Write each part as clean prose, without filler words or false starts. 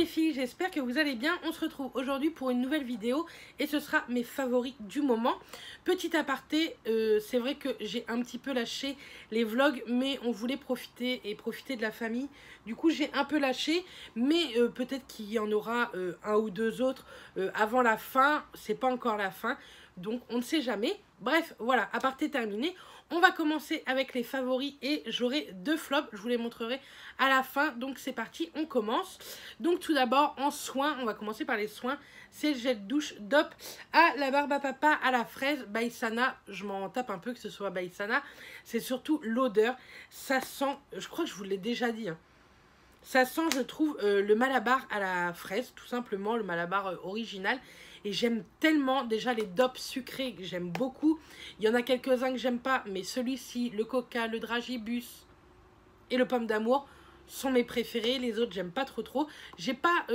les filles, j'espère que vous allez bien. On se retrouve aujourd'hui pour une nouvelle vidéo et ce sera mes favoris du moment. Petit aparté, c'est vrai que j'ai un petit peu lâché les vlogs, mais on voulait profiter de la famille. Du coup, j'ai un peu lâché, mais peut-être qu'il y en aura un ou deux autres avant la fin. C'est pas encore la fin, donc on ne sait jamais. Bref, voilà, aparté terminé. On va commencer avec les favoris et j'aurai deux flops. Je vous les montrerai à la fin. Donc c'est parti, on commence. Donc tout d'abord en soins, on va commencer par les soins. C'est le gel douche DOP à la barbe à papa à la fraise by Sana. Je m'en tape un peu que ce soit by Sana. C'est surtout l'odeur. Ça sent, je crois que je vous l'ai déjà dit, hein. Ça sent, je trouve, le Malabar à la fraise, tout simplement, le Malabar original. Et j'aime tellement, déjà, les DOP sucrés, que j'aime beaucoup. Il y en a quelques-uns que j'aime pas, mais celui-ci, le Coca, le Dragibus et le Pomme d'Amour sont mes préférés. Les autres, j'aime pas trop. J'ai pas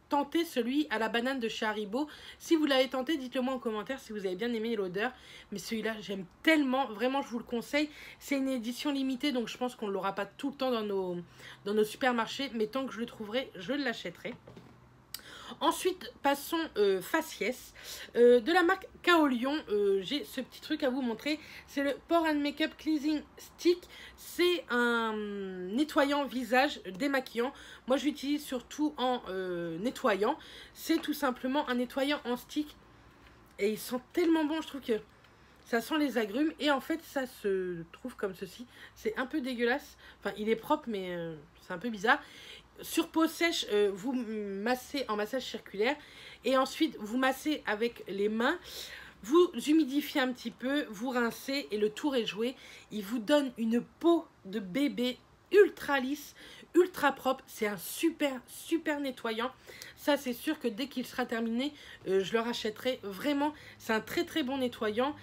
tenté celui à la banane de chez Haribo. Si vous l'avez tenté, dites-le moi en commentaire si vous avez bien aimé l'odeur. Mais celui-là, j'aime tellement. Vraiment, je vous le conseille. C'est une édition limitée, donc je pense qu'on ne l'aura pas tout le temps dans nos supermarchés. Mais tant que je le trouverai, je l'achèterai. Ensuite, passons faciès. De la marque Kaolion, j'ai ce petit truc à vous montrer. C'est le Pore and Makeup Cleansing Stick. C'est un nettoyant visage démaquillant. Moi, je l'utilise surtout en nettoyant. C'est tout simplement un nettoyant en stick. Et il sent tellement bon, je trouve que ça sent les agrumes. Et en fait, ça se trouve comme ceci. C'est un peu dégueulasse. Enfin, il est propre, mais c'est un peu bizarre. Sur peau sèche, vous massez en massage circulaire et ensuite vous massez avec les mains, vous humidifiez un petit peu, vous rincez et le tour est joué. Il vous donne une peau de bébé ultra lisse, ultra propre. C'est un super nettoyant. Ça, c'est sûr que dès qu'il sera terminé, je le rachèterai. Vraiment, c'est un très bon nettoyant.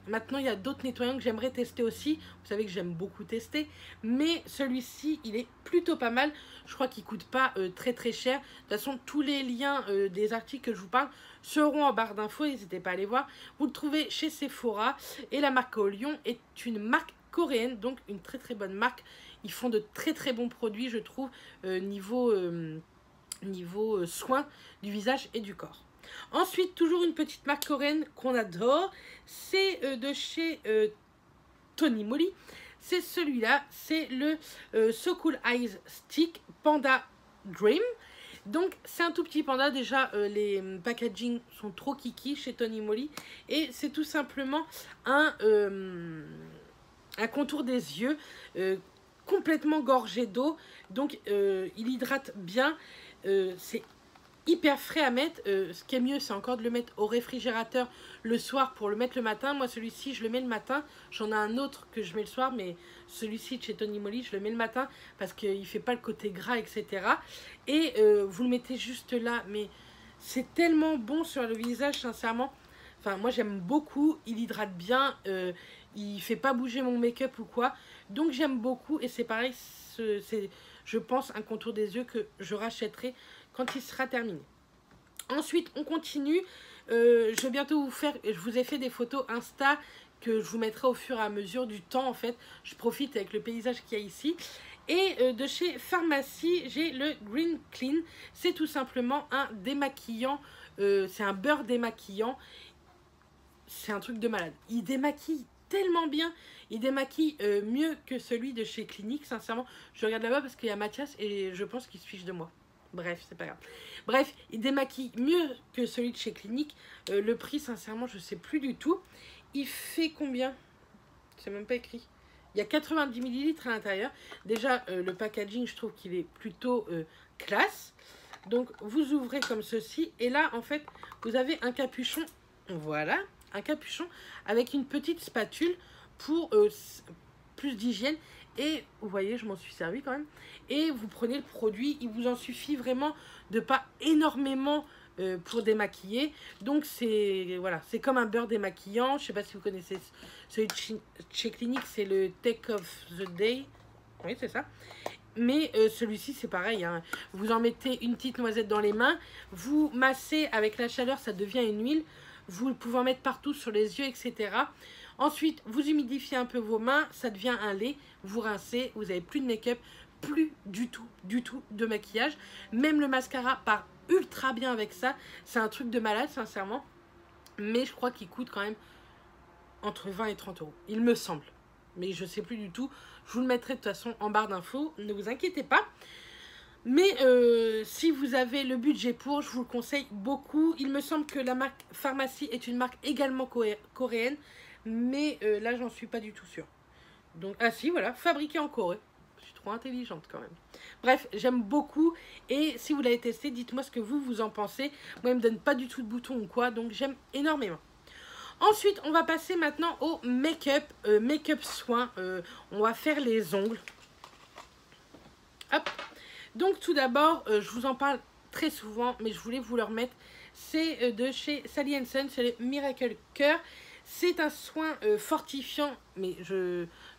Maintenant, il y a d'autres nettoyants que j'aimerais tester aussi. Vous savez que j'aime beaucoup tester. Mais celui-ci, il est plutôt pas mal. Je crois qu'il ne coûte pas très cher. De toute façon, tous les liens des articles que je vous parle seront en barre d'infos. N'hésitez pas à aller voir. Vous le trouvez chez Sephora. Et la marque Kaolion est une marque coréenne. Donc, une très bonne marque. Ils font de très bons produits, je trouve, niveau soins du visage et du corps. Ensuite, toujours une petite marque coréenne qu'on adore. C'est de chez Tony Moly. C'est celui-là. C'est le So Cool Eyes Stick Panda Dream. Donc, c'est un tout petit panda. Déjà, les packaging sont trop kiki chez Tony Moly. Et c'est tout simplement un contour des yeux complètement gorgé d'eau. Donc, il hydrate bien. C'est hyper frais à mettre. Ce qui est mieux, c'est encore de le mettre au réfrigérateur le soir pour le mettre le matin. Moi, celui-ci, je le mets le matin. J'en ai un autre que je mets le soir, mais celui-ci de chez Tony Moly, je le mets le matin parce qu'il ne fait pas le côté gras, etc. Et vous le mettez juste là. Mais c'est tellement bon sur le visage, sincèrement. Enfin, moi, j'aime beaucoup. Il hydrate bien. Il ne fait pas bouger mon make-up ou quoi. Donc, j'aime beaucoup. Et c'est pareil, c'est, je pense, un contour des yeux que je rachèterai quand il sera terminé. Ensuite, on continue. Je vais bientôt vous faire... Je vous ai fait des photos Insta que je vous mettrai au fur et à mesure du temps, en fait. Je profite avec le paysage qu'il y a ici. Et de chez Pharmacie, j'ai le Green Clean. C'est tout simplement un démaquillant. C'est un beurre démaquillant. C'est un truc de malade. Il démaquille tellement bien. Il démaquille mieux que celui de chez Clinique, sincèrement. Je regarde là-bas parce qu'il y a Mathias et je pense qu'il se fiche de moi. Bref, c'est pas grave. Bref, il démaquille mieux que celui de chez Clinique. Le prix, sincèrement, je sais plus du tout. Il fait combien? C'est même pas écrit. Il y a 90 ml à l'intérieur. Déjà, le packaging, je trouve qu'il est plutôt classe. Donc, vous ouvrez comme ceci. Et là, en fait, vous avez un capuchon. Voilà, un capuchon avec une petite spatule pour plus d'hygiène. Et vous voyez, je m'en suis servi quand même. Et vous prenez le produit. Il vous en suffit vraiment de pas énormément pour démaquiller. Donc, c'est voilà, c'est comme un beurre démaquillant. Je sais pas si vous connaissez celui de chez Clinique. C'est le Take of the Day. Oui, c'est ça. Mais celui-ci, c'est pareil, hein. Vous en mettez une petite noisette dans les mains. Vous massez avec la chaleur, ça devient une huile. Vous pouvez en mettre partout sur les yeux, etc. Ensuite, vous humidifiez un peu vos mains, ça devient un lait. Vous rincez, vous n'avez plus de make-up, plus du tout de maquillage. Même le mascara part ultra bien avec ça. C'est un truc de malade, sincèrement. Mais je crois qu'il coûte quand même entre 20 et 30 euros. Il me semble. Mais je sais plus du tout. Je vous le mettrai de toute façon en barre d'infos. Ne vous inquiétez pas. Mais si vous avez le budget pour, je vous le conseille beaucoup. Il me semble que la marque Pharmacie est une marque également coréenne. Mais là, j'en suis pas du tout sûre. Donc, ah si, voilà, fabriqué en Corée. Je suis trop intelligente quand même. Bref, j'aime beaucoup. Et si vous l'avez testé, dites-moi ce que vous en pensez. Moi, il me donne pas du tout de boutons ou quoi. Donc, j'aime énormément. Ensuite, on va passer maintenant au make-up. Make-up soin. On va faire les ongles. Hop. Donc, tout d'abord, je vous en parle très souvent. Mais je voulais vous le remettre. C'est de chez Sally Hansen. C'est le Miracle Curl. C'est un soin fortifiant, mais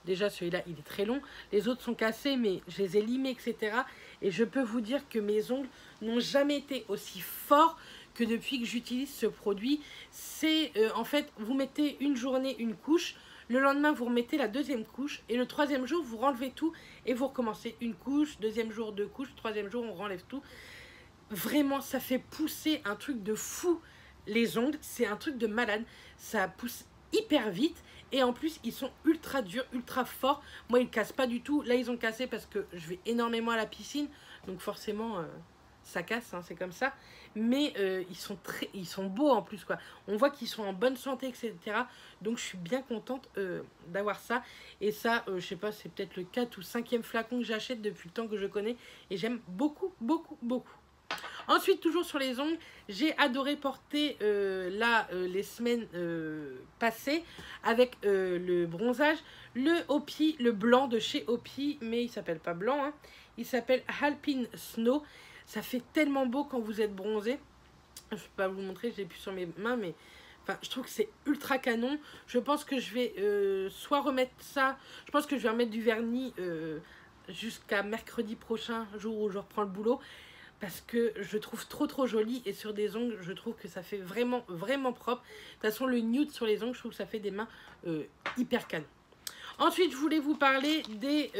déjà celui-là il est très long, les autres sont cassés mais je les ai limés etc. Et je peux vous dire que mes ongles n'ont jamais été aussi forts que depuis que j'utilise ce produit. C'est en fait vous mettez une journée une couche, le lendemain vous remettez la deuxième couche et le troisième jour vous renlevez tout et vous recommencez une couche, deuxième jour deux couches, troisième jour on renlève tout. Vraiment ça fait pousser un truc de fou. Les ongles, c'est un truc de malade. Ça pousse hyper vite. Et en plus, ils sont ultra durs, ultra forts. Moi, ils ne cassent pas du tout. Là, ils ont cassé parce que je vais énormément à la piscine. Donc forcément, ça casse, hein, c'est comme ça. Mais ils sont beaux en plus, quoi. On voit qu'ils sont en bonne santé, etc. Donc, je suis bien contente d'avoir ça. Et ça, je sais pas, c'est peut-être le 4 ou 5e flacon que j'achète depuis le temps que je connais. Et j'aime beaucoup, beaucoup, beaucoup. Ensuite, toujours sur les ongles, j'ai adoré porter les semaines passées avec le bronzage, le Hopi, le blanc de chez Hopi, mais il s'appelle pas blanc, hein. Il s'appelle Alpine Snow. Ça fait tellement beau quand vous êtes bronzé. Je ne peux pas vous le montrer, je l'ai plus sur mes mains, mais enfin, je trouve que c'est ultra canon. Je pense que je vais soit remettre ça, je pense que je vais remettre du vernis jusqu'à mercredi prochain, jour où je reprends le boulot. Parce que je trouve trop joli et sur des ongles, je trouve que ça fait vraiment propre. De toute façon, le nude sur les ongles, je trouve que ça fait des mains hyper canon. Ensuite, je voulais vous parler des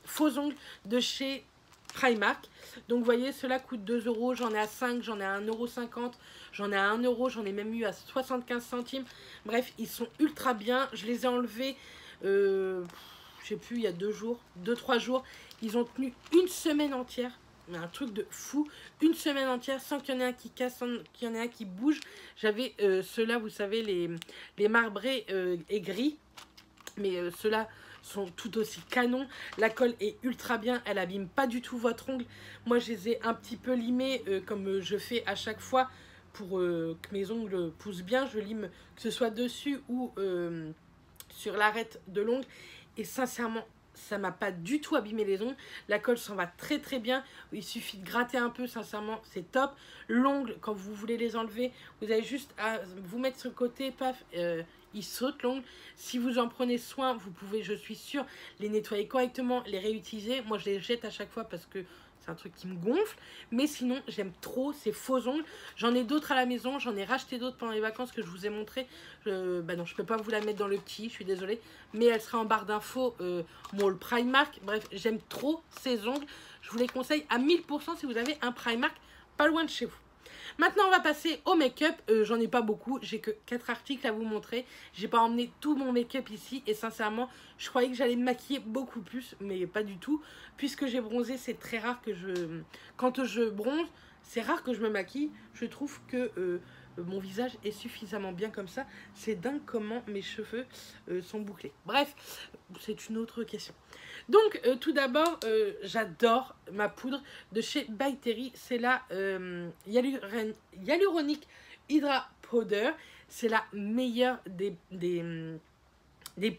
faux ongles de chez Primark. Donc, vous voyez, cela coûte 2 euros. J'en ai à 5, j'en ai à 1,50 €, j'en ai à 1 euro, j'en ai même eu à 75 centimes. Bref, ils sont ultra bien. Je les ai enlevés, je sais plus, il y a 2-3 jours. Ils ont tenu une semaine entière. Mais un truc de fou, une semaine entière sans qu'il y en ait un qui casse, sans qu'il y en ait un qui bouge. J'avais ceux-là, vous savez, les marbrés et gris, mais ceux-là sont tout aussi canons. La colle est ultra bien, elle abîme pas du tout votre ongle. Moi, je les ai un petit peu limés comme je fais à chaque fois pour que mes ongles poussent bien. Je lime que ce soit dessus ou sur l'arête de l'ongle. Et sincèrement, ça m'a pas du tout abîmé les ongles. La colle s'en va très bien. Il suffit de gratter un peu, sincèrement, c'est top. L'ongle, quand vous voulez les enlever, vous avez juste à vous mettre sur le côté, paf, il saute l'ongle. Si vous en prenez soin, vous pouvez, je suis sûre, les nettoyer correctement, les réutiliser. Moi, je les jette à chaque fois parce que c'est un truc qui me gonfle. Mais sinon, j'aime trop ces faux ongles. J'en ai d'autres à la maison. J'en ai racheté d'autres pendant les vacances que je vous ai montré. Bah non, je peux pas vous la mettre dans le petit. Je suis désolée. Mais elle sera en barre d'infos. Mon Primark. Bref, j'aime trop ces ongles. Je vous les conseille à 1000% si vous avez un Primark pas loin de chez vous. Maintenant, on va passer au make-up. J'en ai pas beaucoup. J'ai que 4 articles à vous montrer. J'ai pas emmené tout mon make-up ici. Et sincèrement, je croyais que j'allais me maquiller beaucoup plus. Mais pas du tout. Puisque j'ai bronzé, c'est très rare que je... Quand je bronze, c'est rare que je me maquille. Je trouve que mon visage est suffisamment bien comme ça. C'est dingue comment mes cheveux sont bouclés. Bref, c'est une autre question. Donc, tout d'abord, j'adore ma poudre de chez By Terry. C'est la Hyaluronic Hydra Powder. C'est la meilleure des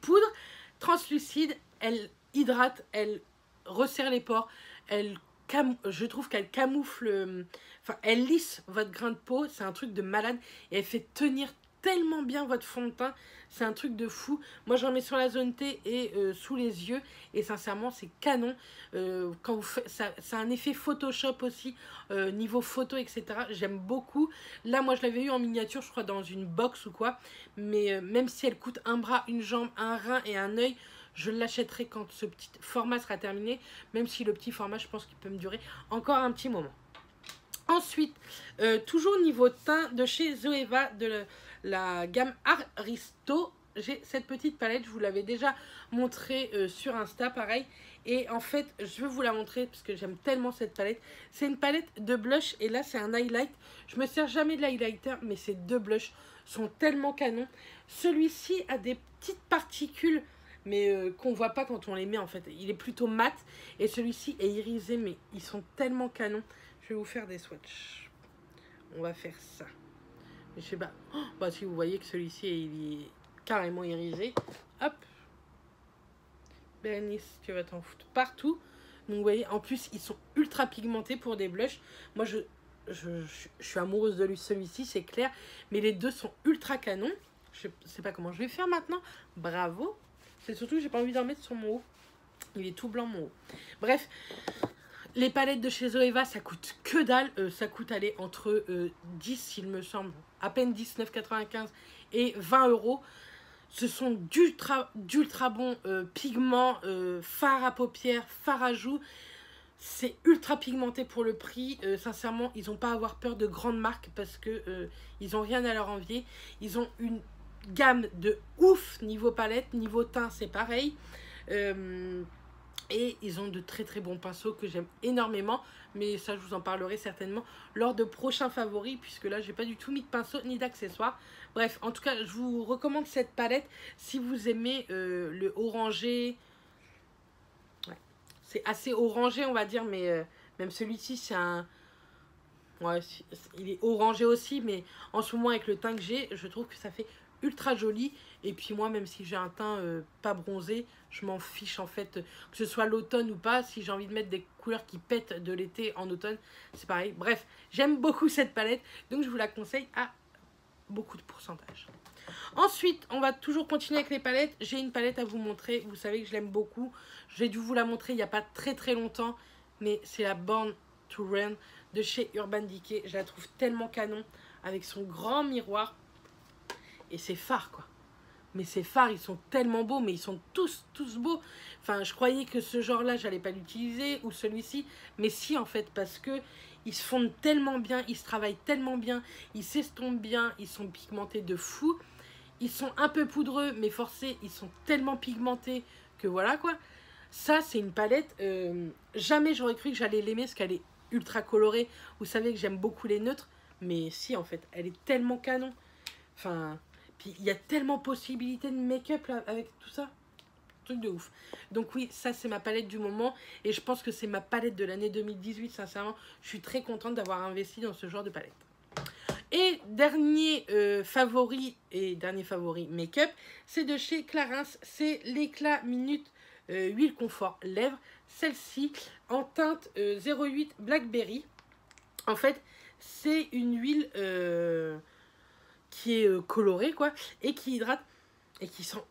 poudres translucides. Elle hydrate, elle resserre les pores. Je trouve qu'elle camoufle... Enfin, elle lisse votre grain de peau. C'est un truc de malade. Et elle fait tenir tellement bien votre fond de teint. C'est un truc de fou. Moi, j'en mets sur la zone T et sous les yeux. Et sincèrement, c'est canon. Quand vous faites, ça a un effet Photoshop aussi, niveau photo, etc. J'aime beaucoup. Là, moi, je l'avais eu en miniature, je crois, dans une box ou quoi. Mais même si elle coûte un bras, une jambe, un rein et un œil, je l'achèterai quand ce petit format sera terminé, même si le petit format, je pense qu'il peut me durer encore un petit moment. Ensuite, toujours niveau teint de chez Zoeva, de la gamme Aristo, j'ai cette petite palette, je vous l'avais déjà montrée sur Insta, pareil. Et en fait, je veux vous la montrer parce que j'aime tellement cette palette. C'est une palette de blush et là, c'est un highlight. Je me sers jamais de l'highlighter, mais ces deux blushs sont tellement canons. Celui-ci a des petites particules, mais qu'on voit pas quand on les met en fait. Il est plutôt mat et celui-ci est irisé, mais ils sont tellement canons. Je vais vous faire des swatchs. On va faire ça. Je sais pas. Oh, bah, si vous voyez que celui-ci, il est carrément irisé. Hop. Bérénice, tu vas t'en foutre partout. Donc, vous voyez, en plus, ils sont ultra pigmentés pour des blushs. Moi, je suis amoureuse de celui-ci, c'est clair. Mais les deux sont ultra canons. Je sais pas comment je vais faire maintenant. Bravo. C'est surtout que j'ai pas envie d'en mettre sur mon haut. Il est tout blanc, mon haut. Bref. Les palettes de chez Zoeva, ça coûte que dalle. Ça coûte aller entre 10, il me semble, à peine 19,95 et 20 €. Ce sont d'ultra bons pigments, fard à paupières, fard à joues. C'est ultra pigmenté pour le prix. Sincèrement, ils n'ont pas à avoir peur de grandes marques parce que ils n'ont rien à leur envier. Ils ont une gamme de ouf niveau palette, niveau teint, c'est pareil. Et ils ont de très très bons pinceaux que j'aime énormément. Mais ça, je vous en parlerai certainement lors de prochains favoris. Puisque là, j'ai pas du tout mis de pinceau ni d'accessoires. Bref, en tout cas, je vous recommande cette palette si vous aimez le orangé. Ouais, c'est assez orangé, on va dire. Mais même celui-ci, c'est un... Ouais, il est orangé aussi. Mais en ce moment, avec le teint que j'ai, je trouve que ça fait ultra joli. Et puis moi, même si j'ai un teint pas bronzé, je m'en fiche en fait, que ce soit l'automne ou pas. Si j'ai envie de mettre des couleurs qui pètent de l'été en automne, c'est pareil. Bref, j'aime beaucoup cette palette, donc je vous la conseille à beaucoup de pourcentage. Ensuite, on va toujours continuer avec les palettes. J'ai une palette à vous montrer, vous savez que je l'aime beaucoup. J'ai dû vous la montrer il n'y a pas très très longtemps, mais c'est la Born to Run de chez Urban Decay. Je la trouve tellement canon, avec son grand miroir. Et c'est phare quoi. Mais ces fards, ils sont tellement beaux, mais ils sont tous beaux. Enfin, je croyais que ce genre-là, j'allais pas l'utiliser, ou celui-ci. Mais si, en fait, parce que ils se fondent tellement bien, ils se travaillent tellement bien, ils s'estompent bien, ils sont pigmentés de fou. Ils sont un peu poudreux, mais forcés, ils sont tellement pigmentés que voilà, quoi. Ça, c'est une palette, jamais j'aurais cru que j'allais l'aimer, parce qu'elle est ultra colorée. Vous savez que j'aime beaucoup les neutres, mais si, en fait, elle est tellement canon. Enfin... Puis il y a tellement possibilité de make-up là avec tout ça. Truc de ouf. Donc oui, ça c'est ma palette du moment. Et je pense que c'est ma palette de l'année 2018, sincèrement. Je suis très contente d'avoir investi dans ce genre de palette. Et dernier favori make-up, c'est de chez Clarins. C'est l'éclat minute huile confort lèvres. Celle-ci en teinte 08 Blackberry. En fait, c'est une huile... qui est colorée quoi et qui hydrate et qui sent,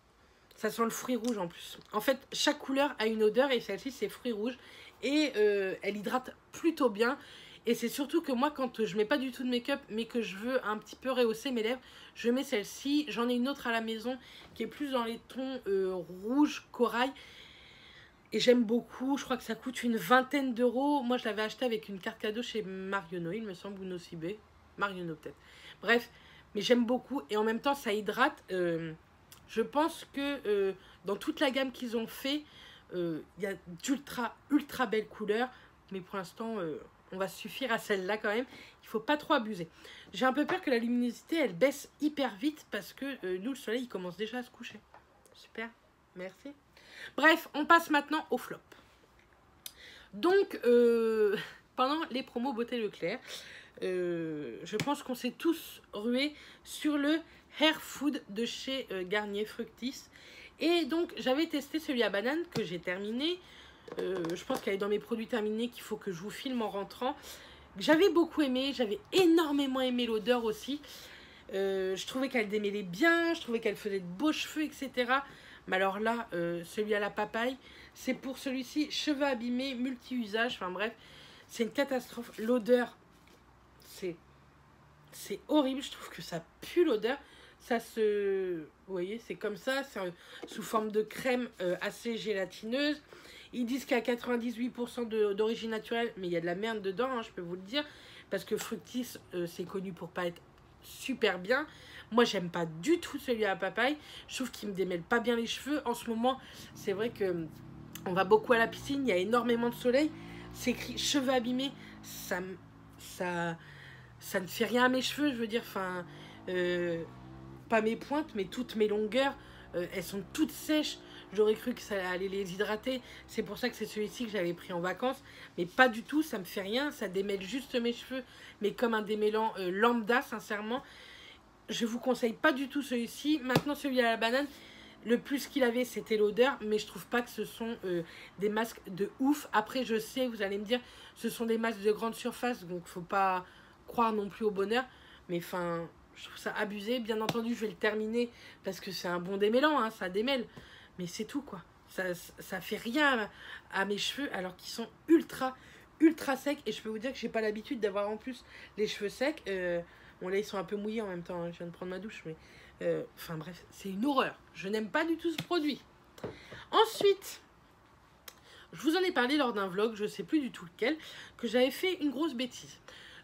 ça sent le fruit rouge en plus. En fait, chaque couleur a une odeur et celle-ci c'est fruit rouge et elle hydrate plutôt bien. Et c'est surtout que moi quand je mets pas du tout de make-up mais que je veux un petit peu rehausser mes lèvres, je mets celle-ci. J'en ai une autre à la maison qui est plus dans les tons rouge corail et j'aime beaucoup. Je crois que ça coûte une vingtaine d'euros. Moi je l'avais acheté avec une carte cadeau chez Marionneau, il me semble, ou Nocibé, Marionneau peut-être. Bref, mais j'aime beaucoup et en même temps ça hydrate. Je pense que dans toute la gamme qu'ils ont fait, il y a ultra belles couleurs. Mais pour l'instant, on va suffire à celle-là quand même. Il ne faut pas trop abuser. J'ai un peu peur que la luminosité, elle baisse hyper vite parce que nous, le soleil, il commence déjà à se coucher. Super, merci. Bref, on passe maintenant au flop. Donc, pendant les promos Beauté Leclerc, je pense qu'on s'est tous rués sur le Hair Food de chez Garnier Fructis. Et donc, j'avais testé celui à banane que j'ai terminé. Je pense qu'elle est dans mes produits terminés qu'il faut que je vous filme en rentrant. J'avais beaucoup aimé, j'avais énormément aimé l'odeur aussi. Je trouvais qu'elle démêlait bien, je trouvais qu'elle faisait de beaux cheveux, etc. Mais alors là, celui à la papaye, c'est pour celui-ci, cheveux abîmés, multi-usage. Enfin bref, c'est une catastrophe. L'odeur, c'est horrible, je trouve que ça pue l'odeur. Ça se... Vous voyez, c'est comme ça, c'est sous forme de crème assez gélatineuse. Ils disent qu'il y a 98% d'origine naturelle, mais il y a de la merde dedans, hein, je peux vous le dire. Parce que Fructis, c'est connu pour pas être super bien. Moi, j'aime pas du tout celui à la papaye. Je trouve qu'il me démêle pas bien les cheveux. En ce moment, c'est vrai que on va beaucoup à la piscine, il y a énormément de soleil. C'est écrit cheveux abîmés. Ça ne fait rien à mes cheveux, je veux dire. Enfin, pas mes pointes, mais toutes mes longueurs. Elles sont toutes sèches. J'aurais cru que ça allait les hydrater. C'est pour ça que c'est celui-ci que j'avais pris en vacances. Mais pas du tout, ça me fait rien. Ça démêle juste mes cheveux. Mais comme un démêlant lambda, sincèrement. Je vous conseille pas du tout celui-ci. Maintenant, celui à la banane, le plus qu'il avait, c'était l'odeur. Mais je trouve pas que ce sont des masques de ouf. Après, je sais, vous allez me dire, ce sont des masques de grande surface. Donc, faut pas croire non plus au bonheur. Mais enfin, je trouve ça abusé. Bien entendu, je vais le terminer parce que c'est un bon démêlant, hein, ça démêle. Mais c'est tout, quoi. Ça fait rien à mes cheveux alors qu'ils sont ultra secs. Et je peux vous dire que j'ai pas l'habitude d'avoir en plus les cheveux secs. Bon, là, ils sont un peu mouillés en même temps. Hein. Je viens de prendre ma douche. Mais enfin, bref, c'est une horreur. Je n'aime pas du tout ce produit. Ensuite, je vous en ai parlé lors d'un vlog, je sais plus du tout lequel, que j'avais fait une grosse bêtise.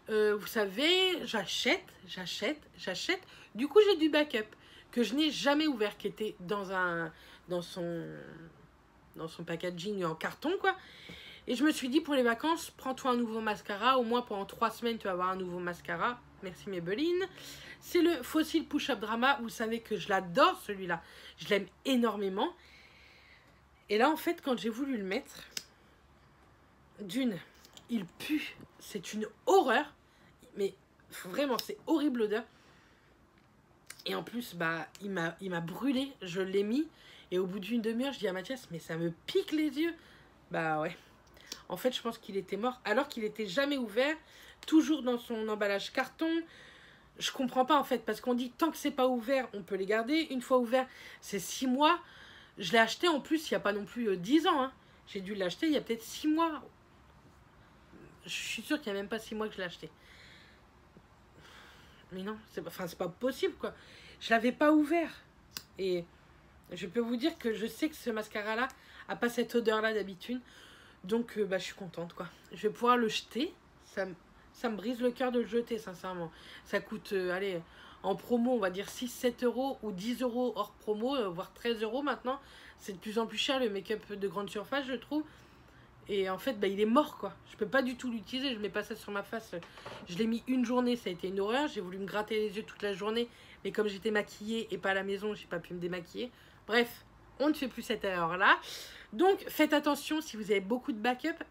Vous savez, j'achète. Du coup, j'ai du backup que je n'ai jamais ouvert, qui était dans son packaging en carton, quoi. Et je me suis dit, pour les vacances, prends-toi un nouveau mascara. Au moins, pendant 3 semaines, tu vas avoir un nouveau mascara. Merci, Maybelline. C'est le Fossil Push-Up Drama. Vous savez que je l'adore, celui-là. Je l'aime énormément. Et là, en fait, quand j'ai voulu le mettre, il pue. C'est une horreur. Mais vraiment, c'est horrible l'odeur. Et en plus, bah, il m'a brûlé. Je l'ai mis. Et au bout d'une demi-heure, je dis à Mathias, mais ça me pique les yeux. Bah ouais. En fait, je pense qu'il était mort. Alors qu'il n'était jamais ouvert. Toujours dans son emballage carton. Je comprends pas en fait. Parce qu'on dit, tant que c'est pas ouvert, on peut les garder. Une fois ouvert, c'est 6 mois. Je l'ai acheté en plus, il n'y a pas non plus 10 ans. Hein. J'ai dû l'acheter il y a peut-être 6 mois. Je suis sûre qu'il n'y a même pas 6 mois que je l'ai acheté. Mais non, c'est pas possible, quoi. Je l'avais pas ouvert. Et je peux vous dire que je sais que ce mascara-là a pas cette odeur-là d'habitude. Donc, bah, je suis contente, quoi. Je vais pouvoir le jeter. Ça me brise le cœur de le jeter, sincèrement. Ça coûte, allez, en promo, on va dire 6-7 € ou 10 € hors promo, voire 13 € maintenant. C'est de plus en plus cher, le make-up de grande surface, je trouve. Et en fait, bah, il est mort, quoi. Je peux pas du tout l'utiliser. Je mets pas ça sur ma face. Je l'ai mis une journée. Ça a été une horreur. J'ai voulu me gratter les yeux toute la journée. Mais comme j'étais maquillée et pas à la maison, j'ai pas pu me démaquiller. Bref, on ne fait plus cette erreur-là. Donc, faites attention si vous avez beaucoup de backup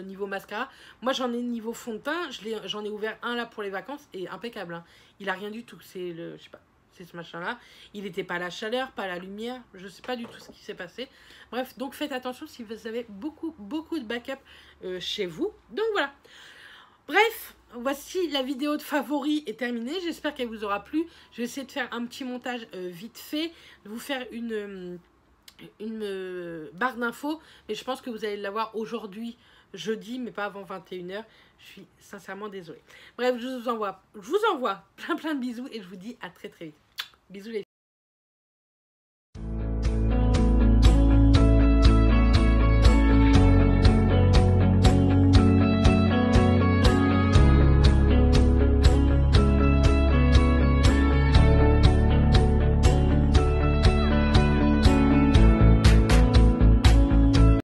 niveau mascara. Moi, j'en ai niveau fond de teint. J'en ai ouvert un là pour les vacances. Et impeccable. Hein. Il a rien du tout. C'est le... Je sais pas. C'est ce machin-là. Il n'était pas à la chaleur, pas à la lumière. Je ne sais pas du tout ce qui s'est passé. Bref, donc faites attention si vous avez beaucoup de backup chez vous. Donc voilà. Bref, voici la vidéo de favoris est terminée. J'espère qu'elle vous aura plu. Je vais essayer de faire un petit montage vite fait. De vous faire une barre d'infos. Mais je pense que vous allez l'avoir aujourd'hui, jeudi, mais pas avant 21 h. Je suis sincèrement désolée. Bref, je vous envoie plein de bisous et je vous dis à très vite. Bisous les filles.